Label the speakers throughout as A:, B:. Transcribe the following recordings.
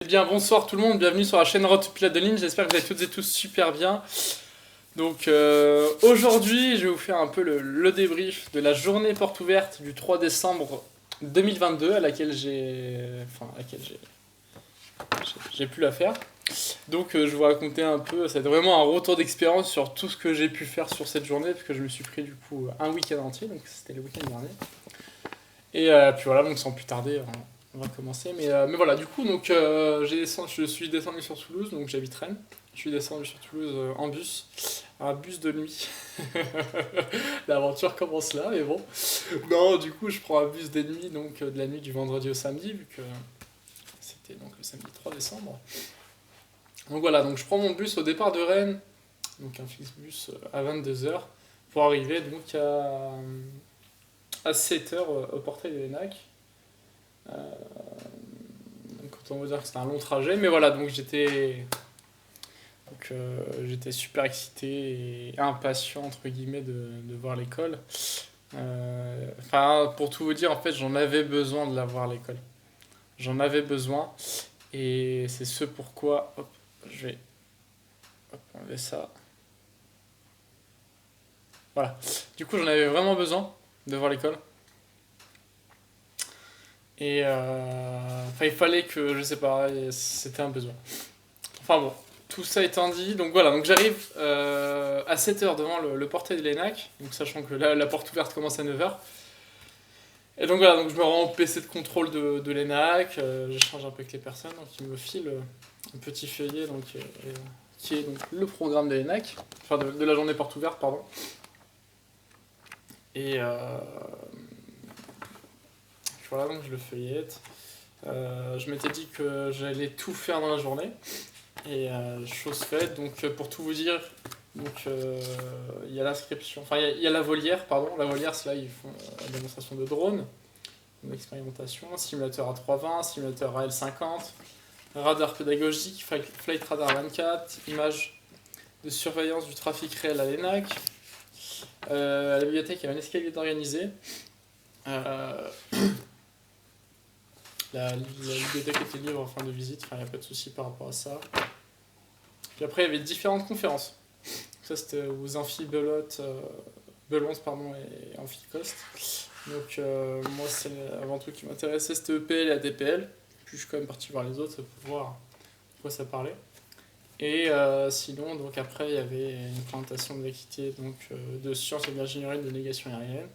A: Eh bien, bonsoir tout le monde, bienvenue sur la chaîne Road to Pilote de ligne, j'espère que vous allez toutes et tous super bien. Donc aujourd'hui, je vais vous faire un peu le débrief de la journée porte ouverte du 3 décembre 2022 à laquelle j'ai pu la faire. Donc je vais vous raconter un peu, c'est vraiment un retour d'expérience sur tout ce que j'ai pu faire sur cette journée, parce que je me suis pris du coup un week-end entier, donc c'était le week-end dernier. Et puis voilà, donc sans plus tarder, on va commencer. Mais voilà, du coup, donc je suis descendu sur Toulouse, donc j'habite Rennes. Je suis descendu sur Toulouse en bus, un bus de nuit. L'aventure commence là, mais bon. Non, du coup, je prends un bus de nuit, donc de la nuit du vendredi au samedi, vu que c'était donc le samedi 3 décembre. Donc voilà, donc je prends mon bus au départ de Rennes, donc un Flixbus à 22h, pour arriver donc à 7h au portail de l'ENAC. Donc autant vous dire que c'était un long trajet, mais voilà, donc j'étais super excité et impatient entre guillemets de voir l'école. Enfin, pour tout vous dire, en fait, j'en avais besoin de la voir l'école. J'en avais besoin et c'est ce pourquoi. Hop, je vais enlever ça. Voilà. Du coup, j'en avais vraiment besoin de voir l'école. Et enfin, il fallait que, je sais pas, c'était un besoin. Enfin bon, tout ça étant dit, donc voilà, donc j'arrive à 7h devant le portail de l'ENAC, donc sachant que là, la porte ouverte commence à 9h. Et donc voilà, donc je me rends au PC de contrôle de l'ENAC, j'échange un peu avec les personnes, donc ils me filent un petit feuillet donc, qui est donc le programme de l'ENAC, enfin de la journée porte ouverte, pardon. Et voilà, donc je le feuillette. Je m'étais dit que j'allais tout faire dans la journée. Et chose faite, donc pour tout vous dire, donc il y a l'inscription, enfin il y a la volière, pardon, la volière c'est là ils font la démonstration de drone, une expérimentation, simulateur A320, simulateur AL50, radar pédagogique, flight radar 24, images de surveillance du trafic réel à l'ENAC, à la bibliothèque il y a un escalier d'organiser, la bibliothèque était libre en fin de visite, enfin il n'y a pas de souci par rapport à ça. Puis après il y avait différentes conférences. Ça, c'était aux amphibelotes, Belote pardon, et Amphicost. Donc, moi, c'est avant tout qui m'intéressait, c'était EPL et ADPL. Puis, je suis quand même parti voir les autres pour voir de quoi ça parlait. Et sinon, donc après, il y avait une présentation de l'activité de sciences et d'ingénierie de navigation aérienne.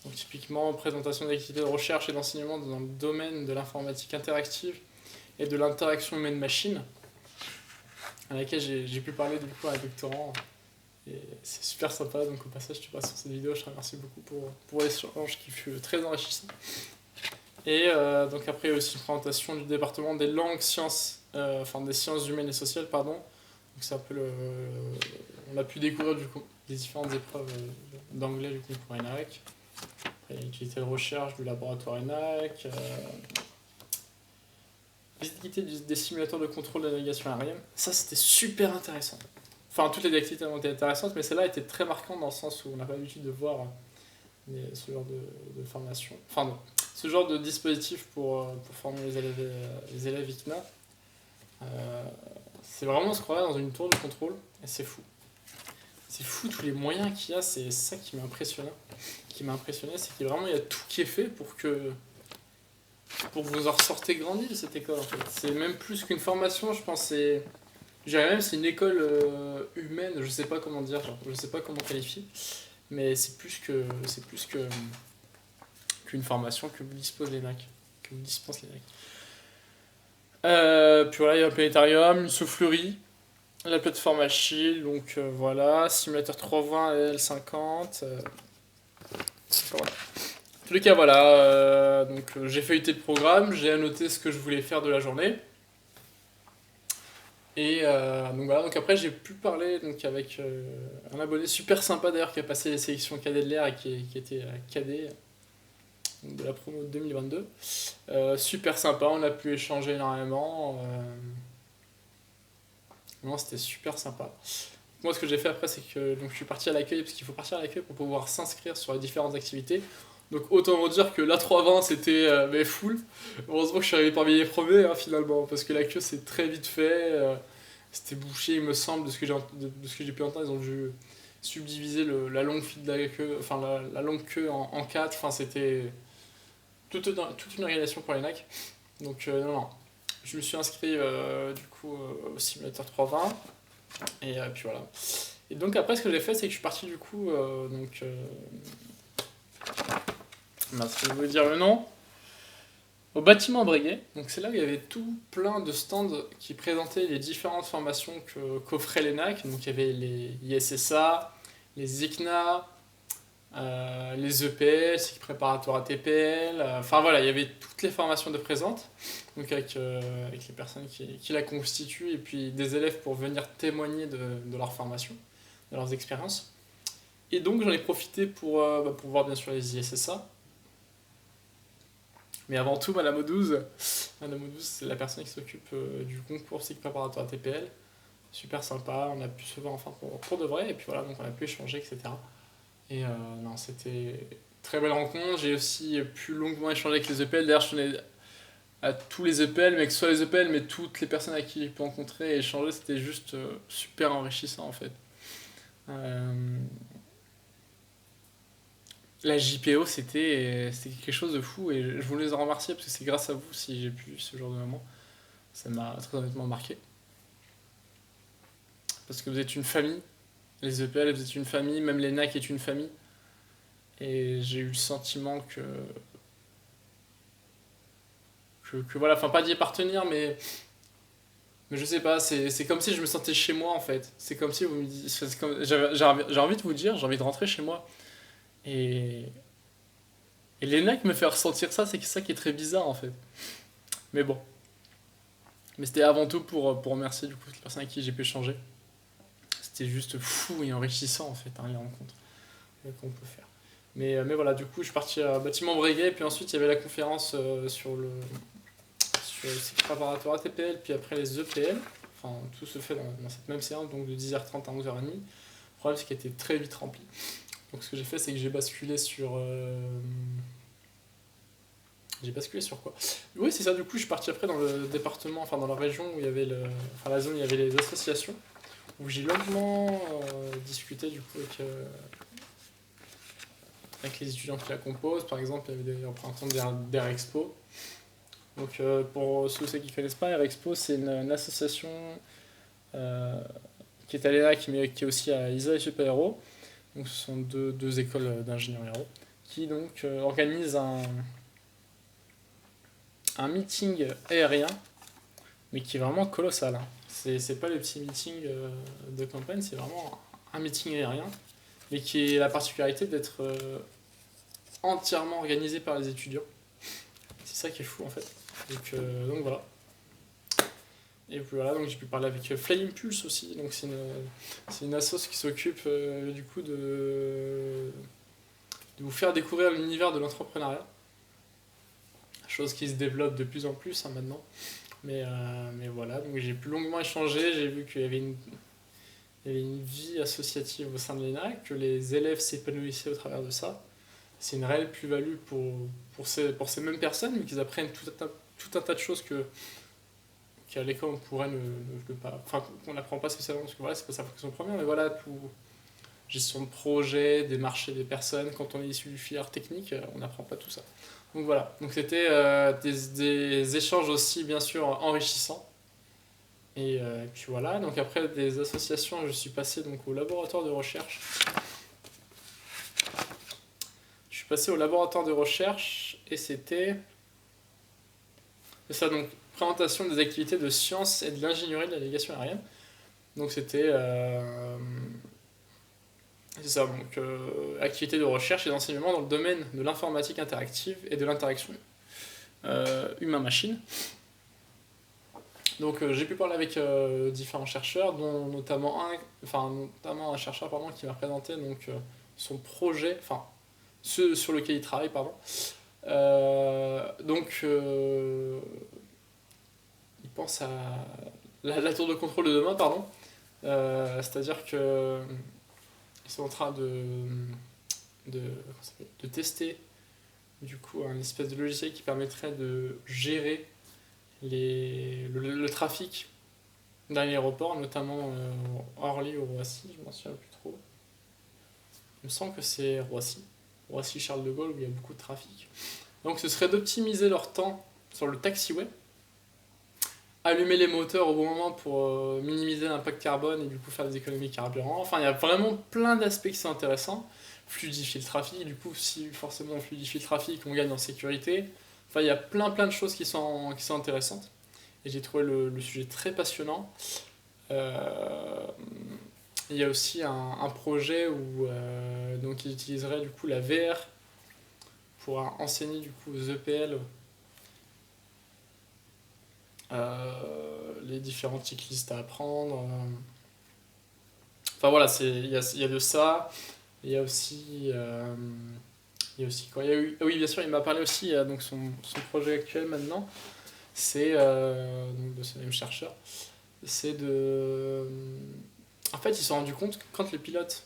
A: Donc, typiquement, présentation d'activités de recherche et d'enseignement dans le domaine de l'informatique interactive et de l'interaction humaine-machine, à laquelle j'ai pu parler du coup à un doctorant. Et c'est super sympa, donc au passage tu passes sur cette vidéo, je te remercie beaucoup pour l'échange qui fut très enrichissant. Et donc après il y a aussi une présentation du département des langues, sciences, enfin des sciences humaines et sociales, pardon. Donc c'est un peu on a pu découvrir du coup les différentes épreuves d'anglais du coup pour ENAC. Après l'utilité de recherche du laboratoire ENAC, l'utilité des simulateurs de contrôle de la navigation aérienne. Ça c'était super intéressant. Enfin, toutes les activités ont été intéressantes, mais celle-là était très marquante dans le sens où on n'a pas l'habitude de voir ce genre de formation. Enfin, non, ce genre de dispositif pour former les élèves ICNA. C'est vraiment se croire dans une tour de contrôle, et c'est fou. C'est fou tous les moyens qu'il y a, c'est ça qui m'a impressionné. C'est qu'il y a tout qui est fait pour que vous en ressortez grandi de cette école en fait. C'est même plus qu'une formation, je pense. Je dirais même c'est une école humaine, je sais pas comment dire, genre, je sais pas comment qualifier, mais c'est plus qu'une formation que vous dispose l'ENAC, que vous dispense l'ENAC. Puis voilà, il y a un planétarium, une soufflerie, la plateforme Achille, donc voilà, simulateur 320 et L50. Voilà. En tous les cas, voilà, donc j'ai feuilleté le programme, j'ai annoté ce que je voulais faire de la journée. Et donc voilà, donc après j'ai pu parler donc, avec un abonné super sympa d'ailleurs qui a passé les sélections cadet de l'air et qui était cadet de la promo 2022. Super sympa, on a pu échanger énormément. Non, c'était super sympa. Moi ce que j'ai fait après c'est que donc, je suis parti à l'accueil parce qu'il faut partir à l'accueil pour pouvoir s'inscrire sur les différentes activités. Donc autant vous dire que l'A320 c'était mais full. Heureusement que je suis arrivé parmi les premiers hein, finalement, parce que la queue c'est très vite fait. C'était bouché, il me semble, de ce que j'ai pu entendre, ils ont dû subdiviser la longue file de la queue, enfin la longue queue en quatre. Enfin c'était toute une organisation pour les NAC. Donc non, non. Je me suis inscrit du coup au simulateur 320 et puis voilà. Et donc après ce que j'ai fait c'est que je suis parti du coup mince, je vais vous dire le nom, au bâtiment Breguet. Donc c'est là où il y avait tout plein de stands qui présentaient les différentes formations qu'offraient les NAC. Donc il y avait les ISSA, les ICNA, les EPL, cycle préparatoire à TPL. Enfin voilà, il y avait toutes les formations de présentes. Donc avec les personnes qui la constituent et puis des élèves pour venir témoigner de leur formation, de leurs expériences. Et donc j'en ai profité pour voir bien sûr les ISSA. Mais avant tout, Madame Odouze, c'est la personne qui s'occupe du concours cycle préparatoire TPL. Super sympa, on a pu se voir enfin pour de vrai, et puis voilà, donc on a pu échanger, etc. Et non, c'était une très belle rencontre. J'ai aussi pu longuement échanger avec les EPL. D'ailleurs, je tenais à tous les EPL, mais que ce soit les EPL, mais toutes les personnes à qui j'ai pu rencontrer et échanger, c'était juste super enrichissant en fait. Euh, La JPO, c'était quelque chose de fou et je voulais les en remercier parce que c'est grâce à vous si j'ai pu vivre ce genre de moment. Ça m'a très honnêtement marqué. Parce que vous êtes une famille, les EPL, vous êtes une famille, même les NAC est une famille. Et j'ai eu le sentiment que voilà, enfin pas d'y appartenir, mais je sais pas, c'est comme si je me sentais chez moi en fait. C'est comme si vous me disiez, j'ai envie de vous dire, j'ai envie de rentrer chez moi. Et, et les NAC me fait ressentir ça, c'est ça qui est très bizarre en fait. Mais bon. Mais c'était avant tout pour remercier du coup toutes les personnes avec qui j'ai pu échanger. C'était juste fou et enrichissant en fait, hein, les rencontres qu'on peut faire. Mais voilà, du coup, je suis parti à Bâtiment Breguet, puis ensuite il y avait la conférence sur le cycle préparatoire ATPL, puis après les EPL. Enfin, tout se fait dans cette même séance, donc de 10h30 à 11h30. Le problème, c'est qu'elle était très vite remplie. Donc ce que j'ai fait, c'est que j'ai basculé sur. J'ai basculé sur quoi? Oui, c'est ça, du coup, je suis parti après dans le département, enfin dans la région où il y avait enfin la zone où il y avait les associations, où j'ai longuement discuté du coup avec les étudiants qui la composent. Par exemple, il y avait des représentants d'Air Expo. Donc pour ceux qui ne connaissent pas, Air Expo, c'est une association euh, qui est à l'ENAC, mais qui est aussi à ISA et Super Héros. Donc ce sont deux écoles d'ingénieurs héros qui donc organisent un meeting aérien, mais qui est vraiment colossal, hein. C'est pas le petit meeting de campagne, c'est vraiment un meeting aérien, mais qui a la particularité d'être entièrement organisé par les étudiants. C'est ça qui est fou en fait. Donc voilà. Et puis voilà, donc j'ai pu parler avec Fly Impulse aussi. Donc c'est une assoce qui s'occupe du coup de vous faire découvrir l'univers de l'entrepreneuriat. Chose qui se développe de plus en plus hein, maintenant. Mais voilà, donc j'ai pu longuement échanger, j'ai vu qu'il y avait une vie associative au sein de l'ENAC, que les élèves s'épanouissaient au travers de ça. C'est une réelle plus-value pour ces mêmes personnes, mais qu'ils apprennent tout un tas de choses qu'à l'école on pourrait ne pas. Enfin, qu'on n'apprend pas spécialement, parce que voilà, c'est pas sa fonction première, mais voilà, tout. Gestion de projet, des marchés des personnes, quand on est issu du filière technique, on n'apprend pas tout ça. Donc voilà, donc c'était des échanges aussi bien sûr enrichissants. Et puis voilà, donc après des associations, je suis passé donc au laboratoire de recherche. Je suis passé au laboratoire de recherche et c'est ça, donc présentation des activités de sciences et de l'ingénierie de la navigation aérienne. Donc c'était c'est ça, donc activités de recherche et d'enseignement dans le domaine de l'informatique interactive et de l'interaction humain-machine. Donc j'ai pu parler avec différents chercheurs, dont notamment un chercheur qui m'a présenté donc, son projet, enfin ce sur lequel il travaille, pardon. Il pense à la tour de contrôle de demain, pardon. C'est-à-dire que ils sont en train de tester du coup un espèce de logiciel qui permettrait de gérer le trafic d'un aéroport, notamment Orly ou Roissy, je m'en souviens plus trop. Il me semble que c'est Roissy, Roissy-Charles de Gaulle, où il y a beaucoup de trafic. Donc ce serait d'optimiser leur temps sur le taxiway, allumer les moteurs au bon moment pour minimiser l'impact carbone et du coup faire des économies carburant. Enfin, il y a vraiment plein d'aspects qui sont intéressants. Fluidifier le trafic, du coup, si forcément on fluidifie le trafic, on gagne en sécurité. Enfin, il y a plein de choses qui sont intéressantes. Et j'ai trouvé le sujet très passionnant. Il y a aussi un projet où donc ils utiliseraient du coup la VR pour enseigner du coup aux EPL les différents checklists à apprendre. Enfin voilà, il y a de ça. Il y a aussi quoi, oui, bien sûr, il m'a parlé aussi donc son projet actuel maintenant, c'est donc de ce même chercheur, c'est de en fait, ils se sont rendus compte que quand le pilote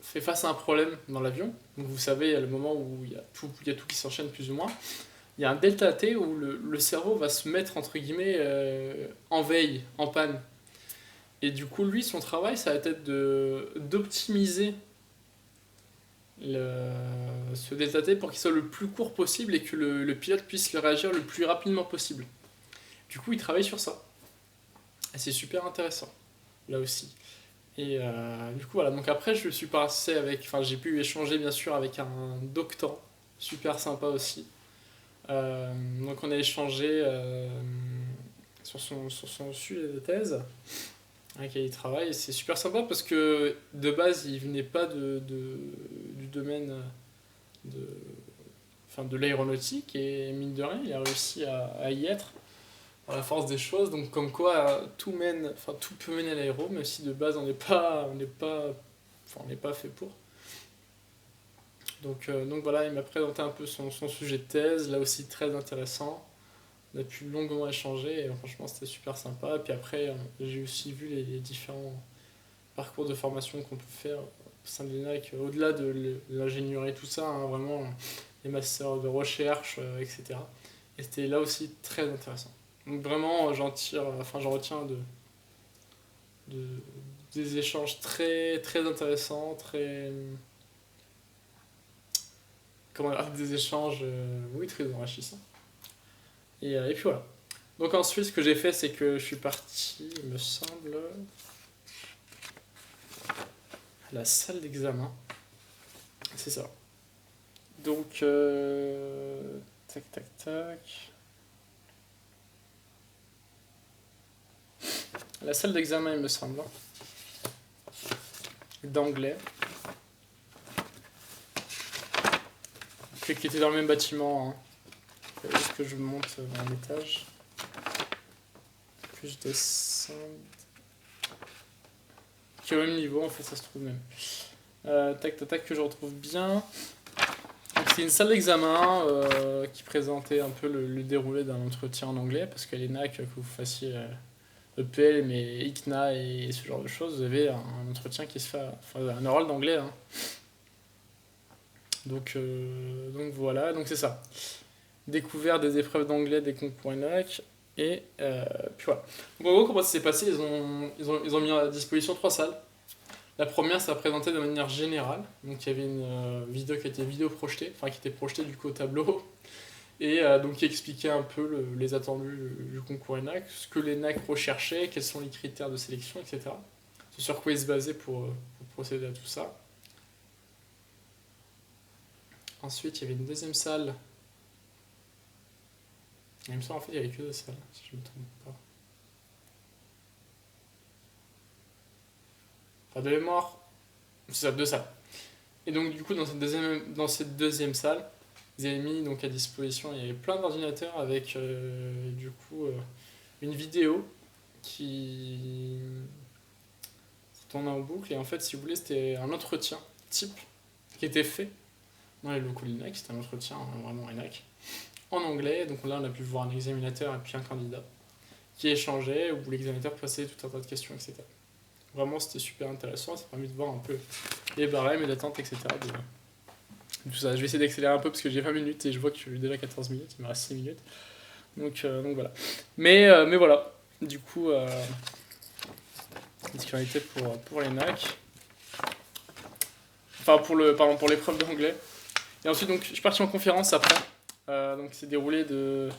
A: fait face à un problème dans l'avion, donc vous savez, il y a le moment où il y a tout qui s'enchaîne plus ou moins, il y a un delta T où le cerveau va se mettre entre guillemets en veille, en panne. Et du coup, lui, son travail, ça va être d'optimiser ce delta T pour qu'il soit le plus court possible et que le pilote puisse le réagir le plus rapidement possible. Du coup, il travaille sur ça. Et c'est super intéressant, là aussi. Et du coup, voilà. Donc après, je suis passé avec... Enfin, j'ai pu échanger, bien sûr, avec un doctorant, super sympa aussi. Donc on a échangé sur son sujet de thèse avec lequel il travaille. Et c'est super sympa parce que de base, il venait pas du domaine de, de l'aéronautique et mine de rien, il a réussi à y être à la force des choses. Donc comme quoi, tout peut mener à l'aéro, même si de base on n'est pas fait pour. Donc voilà, il m'a présenté un peu son sujet de thèse, là aussi très intéressant. On a pu longuement échanger et franchement c'était super sympa. Et puis après, j'ai aussi vu les différents parcours de formation qu'on peut faire au sein de l'ENAC, au-delà de l'ingénierie, tout ça, hein, vraiment les masters de recherche, etc. Et c'était là aussi très intéressant. Donc vraiment, j'en retiens de, des échanges très, très intéressants, des échanges, oui, très enrichissants. Et puis voilà. Donc ensuite, ce que j'ai fait, c'est que je suis parti, il me semble, à la salle d'examen. C'est ça. Donc, tac, tac, tac. La salle d'examen, il me semble, d'anglais, qui était dans le même bâtiment. Hein. Est-ce que je monte un étage? Puis je descends. Qui est au même niveau, en fait, ça se trouve même. Tac, tac, tac, que je retrouve bien. C'est une salle d'examen qui présentait un peu le déroulé d'un entretien en anglais, parce qu'à l'ENAC, que vous fassiez EPL, mais ICNA et ce genre de choses, vous avez un entretien qui se fait, un oral d'anglais. Hein. Donc voilà, donc c'est ça. Découvert des épreuves d'anglais des concours ENAC, et puis voilà. Donc en gros, comment ça s'est passé, ils ont mis à disposition 3 salles. La première, ça présentait de manière générale. Donc il y avait une vidéo qui était projetée, qui était projetée du coup au tableau, et donc qui expliquait un peu les attendus du concours ENAC, ce que l'ENAC recherchait, quels sont les critères de sélection, etc. C'est sur quoi ils se basaient pour procéder à tout ça. Ensuite, il y avait une deuxième salle. Il me semble en fait il n'y avait que 2 salles, si je ne me trompe pas. Enfin, de mémoire, c'est ça, 2 salles. Et donc du coup dans cette deuxième salle, ils avaient mis donc à disposition, il y avait plein d'ordinateurs avec une vidéo qui tournait en boucle, et en fait si vous voulez c'était un entretien type qui était fait dans les locaux de l'ENAC, c'était un entretien vraiment ENAC, en anglais. Donc là on a pu voir un examinateur et puis un candidat qui échangeait, où l'examinateur posait tout un tas de questions, etc. Vraiment c'était super intéressant, ça a permis de voir un peu les barèmes et l'attente, etc. Tout ça. Je vais essayer d'accélérer un peu parce que j'ai 20 minutes et je vois que je suis déjà 14 minutes, il me reste 6 minutes. Donc voilà. Mais voilà, du coup, ce qui en était pour les NAC. Enfin, pardon, pour l'épreuve d'anglais. Et ensuite, donc, je suis parti en conférence après. Donc, c'est déroulé de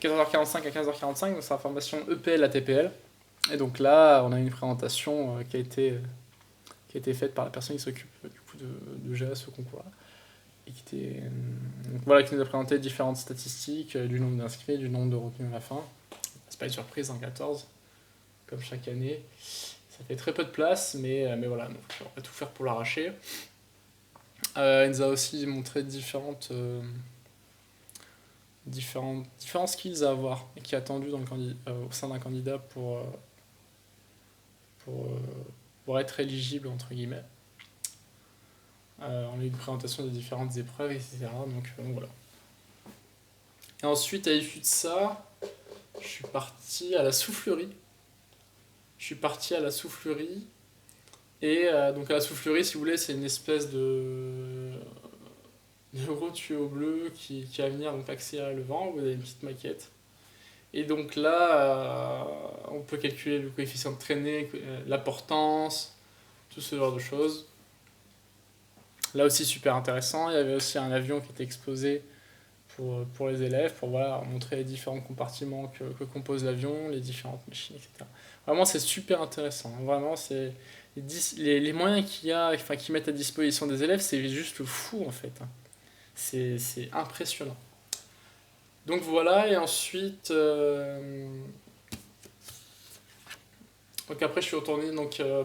A: 14h45 à 15h45, donc c'est la formation EPL à TPL. Et donc là, on a une présentation qui a été faite par la personne qui s'occupe du coup de gérer ce concours-là. Et donc voilà, qui nous a présenté différentes statistiques du nombre d'inscrits, du nombre de retenus à la fin. C'est pas une surprise, en 14, comme chaque année. Ça fait très peu de place, mais voilà, donc on va tout faire pour l'arracher. Il nous a aussi montré différents skills à avoir et qui est attendu au sein d'un candidat pour être éligible, entre guillemets. On a eu une présentation des différentes épreuves, etc. Donc voilà. Et ensuite, à l'issue de ça, je suis parti à la soufflerie. Et donc à la soufflerie, si vous voulez, c'est une espèce de gros tuyau bleu qui va venir donc accélérer le vent. Vous avez une petite maquette. Et donc là, on peut calculer le coefficient de traînée, la portance, tout ce genre de choses. Là aussi, super intéressant. Il y avait aussi un avion qui était exposé pour les élèves, pour voilà, montrer les différents compartiments que compose l'avion, les différentes machines, etc. Vraiment, c'est super intéressant. Vraiment, c'est les moyens qu'ils mettent à disposition des élèves, c'est juste fou en fait. C'est impressionnant. Donc voilà, et ensuite, donc après je suis retourné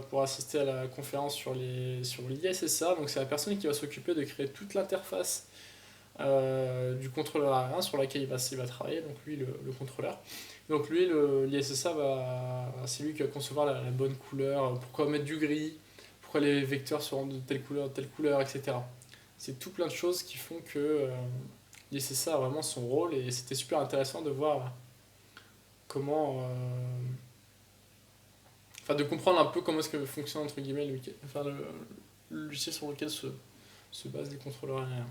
A: pour assister à la conférence sur l'ISSA. Donc c'est la personne qui va s'occuper de créer toute l'interface du contrôleur aérien sur laquelle il va travailler, donc lui le contrôleur. Donc lui, l'ISSA, c'est lui qui va concevoir la bonne couleur, pourquoi mettre du gris, pourquoi les vecteurs seront de telle couleur, etc. C'est tout plein de choses qui font que l'ISSA a vraiment son rôle, et c'était super intéressant de voir comment... de comprendre un peu comment est-ce que fonctionne, entre guillemets, le logiciel sur lequel se basent les contrôleurs aériens.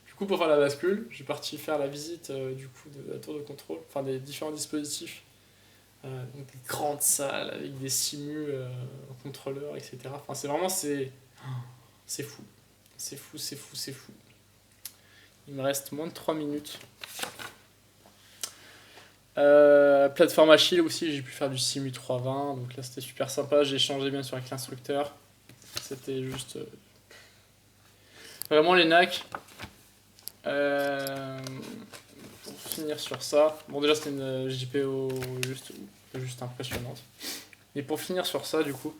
A: Du coup, pour faire la bascule, je suis parti faire la visite du coup de la tour de contrôle, enfin des différents dispositifs, donc des grandes salles avec des simus contrôleurs, etc. Enfin, c'est fou. C'est fou. Il me reste moins de 3 minutes. Plateforme Achille aussi, j'ai pu faire du simu 320, donc là c'était super sympa. J'ai échangé bien sûr avec l'instructeur. C'était juste. Vraiment les NAC. Pour finir sur ça, bon déjà c'était une JPO juste impressionnante. Et pour finir sur ça du coup,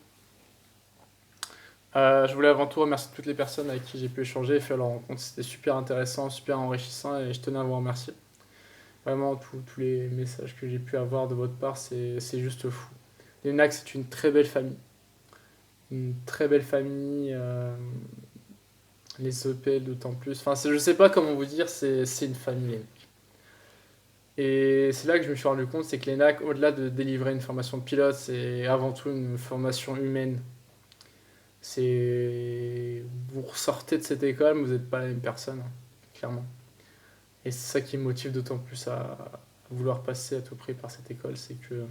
A: je voulais avant tout remercier toutes les personnes avec qui j'ai pu échanger et faire leur rencontre. C'était super intéressant, super enrichissant, et je tenais à vous remercier. Vraiment tous les messages que j'ai pu avoir de votre part, c'est juste fou. Les NAC, c'est une très belle famille. Une très belle famille. Les EPL d'autant plus. Enfin, je sais pas comment vous dire, c'est une famille, les NAC. Et c'est là que je me suis rendu compte, c'est que les NAC, au-delà de délivrer une formation de pilote, c'est avant tout une formation humaine. Vous ressortez de cette école, mais vous n'êtes pas la même personne, hein, clairement. Et c'est ça qui me motive d'autant plus à vouloir passer à tout prix par cette école, c'est que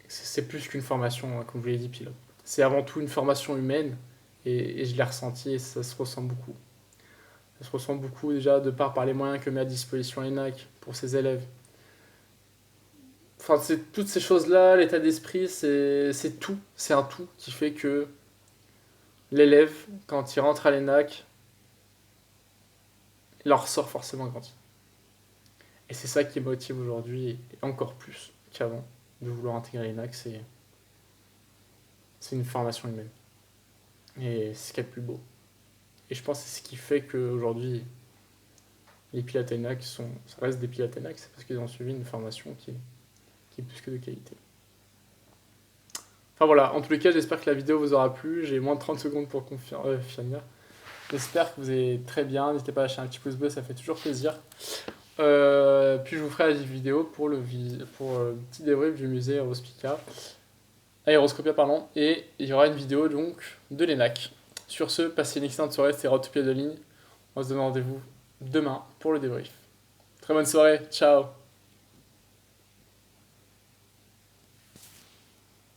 A: c'est plus qu'une formation, hein, comme je vous l'ai dit, pilote. C'est avant tout une formation humaine, et je l'ai ressenti, et ça se ressent beaucoup. Ça se ressent beaucoup déjà de par les moyens que met à disposition l'ENAC pour ses élèves. Enfin, c'est toutes ces choses-là, l'état d'esprit, c'est tout. C'est un tout qui fait que l'élève, quand il rentre à l'ENAC, il en ressort forcément grandi. Et c'est ça qui me motive aujourd'hui, et encore plus qu'avant, de vouloir intégrer l'ENAC, c'est une formation humaine. Et c'est ce qu'il y a de plus beau. Et je pense que c'est ce qui fait qu'aujourd'hui, les pilotes ENAC ça reste des pilotes ENAC, c'est parce qu'ils ont suivi une formation qui est plus que de qualité. Enfin voilà, en tous les cas, j'espère que la vidéo vous aura plu. J'ai moins de 30 secondes pour finir. J'espère que vous allez très bien. N'hésitez pas à lâcher un petit pouce bleu, ça fait toujours plaisir. Puis je vous ferai la vidéo pour le petit débrief du musée Rospica. Aéroscopia, pardon, et il y aura une vidéo donc de l'ENAC. Sur ce, passez une excellente soirée, c'était Rotopia de ligne. On se donne rendez-vous demain pour le débrief. Très bonne soirée, ciao!